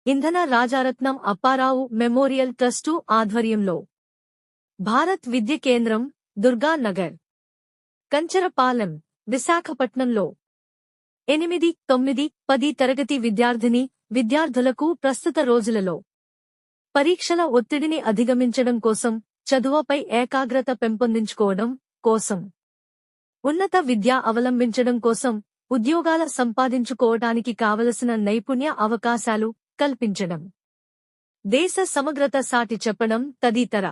ఇంధన Rajaratnam Apparao memorial trust ఆధ్వర్యంలో భారత్ విద్య కేంద్రం, దుర్గా నగర్, కంచరపాలెం, విశాఖపట్నంలో 8, 9, 10 తరగతి విద్యార్థులకు ప్రస్తుత రోజులలో పరీక్షల ఒత్తిడిని అధిగమించడం కోసం, చదువుపై ఏకాగ్రత పెంపొందించుకోవడం కోసం, ఉన్నత విద్య అవలంబించడం కోసం, ఉద్యోగాల సంపాదించుకోవటానికి కావలసిన నైపుణ్య అవకాశాలు కల్పించడం, దేశ సమగ్రత సాటి చెప్పడం తదితర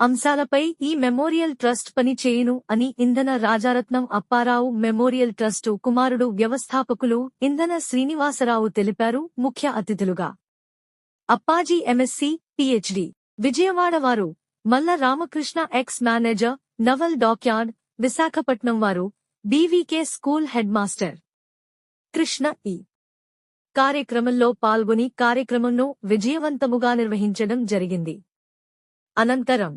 అంశాలపై ఈ మెమోరియల్ ట్రస్ట్ పని చేయును అని ఇంధన రాజారత్నం అప్పారావు మెమోరియల్ ట్రస్టు కుమారుడు వ్యవస్థాపకులు ఇంధన శ్రీనివాసరావు తెలిపారు. ముఖ్య అతిథులుగా అప్పాజీ ఎంఎస్సీ, పిహెచ్డి, విజయవాడ వారు Malla Ramakrishna, ex manager, naval dockyard, Visakhapatnam వారు BVK school head master Krishna ఈ కార్యక్రమంలో పాల్గొని కార్యక్రమంను విజయవంతముగా నిర్వహించడం జరిగింది. అనంతరం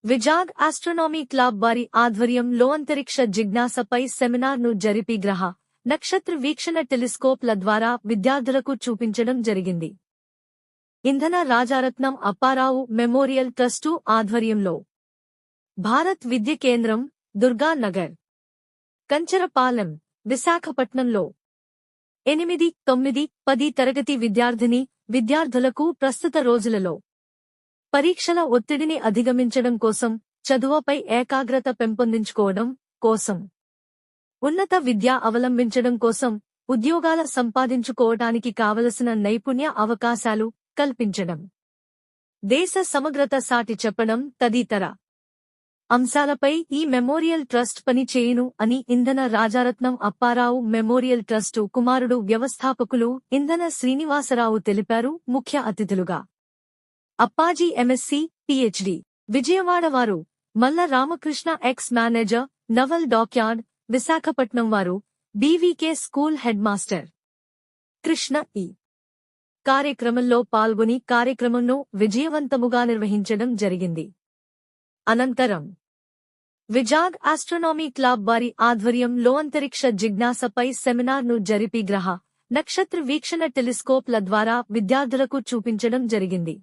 విజాగ్ ఆస్ట్రోనామీ క్లబ్ వారి ఆధ్వర్యంలో అంతరిక్ష జిజ్ఞాసపై సెమినార్ను జరిపి గ్రహ, నక్షత్ర వీక్షణ టెలిస్కోప్ల ద్వారా విద్యార్థులకు చూపించడం జరిగింది. ఇంధన రాజారత్నం అప్పారావు మెమోరియల్ ట్రస్టు ఆధ్వర్యంలో భారత్ విద్య కేంద్రం, దుర్గా నగర్, కంచరపాలెం, విశాఖపట్నంలో 8, 9, 10 తరగతి విద్యార్థులకు ప్రస్తుత రోజులలో పరీక్షల ఒత్తిడిని అధిగమించడం కోసం, చదువుపై ఏకాగ్రత పెంపొందించుకోవడం కోసం, ఉన్నత విద్య అవలంబించడం కోసం, ఉద్యోగాల సంపాదించుకోవటానికి కావలసిన నైపుణ్య అవకాశాలు కల్పించడం, దేశ సమగ్రత సాటి చెప్పడం తదితర అంశాలపై ఈ మెమోరియల్ ట్రస్ట్ పని చేయును అని ఇంధన రాజారత్నం అప్పారావు మెమోరియల్ ట్రస్టు కుమారుడు వ్యవస్థాపకులు ఇంధన శ్రీనివాసరావు తెలిపారు. ముఖ్య అతిథులుగా అప్పాజీ ఎంఎస్సీ, పిహెచ్డి, విజయవాడ వారు Malla Ramakrishna, ex manager, naval dockyard, Visakhapatnam వారు BVK school head master Krishna ఈ కార్యక్రమంలో పాల్గొని కార్యక్రమంను విజయవంతముగా నిర్వహించడం జరిగింది. అనంతరం విజాగ్ ఆస్ట్రోనామీ క్లబ్ వారి ఆధ్వర్యంలో అంతరిక్ష జిజ్ఞాసపై సెమినార్ను జరిపి గ్రహ, నక్షత్ర వీక్షణ టెలిస్కోప్ల ద్వారా విద్యార్థులకు చూపించడం జరిగింది.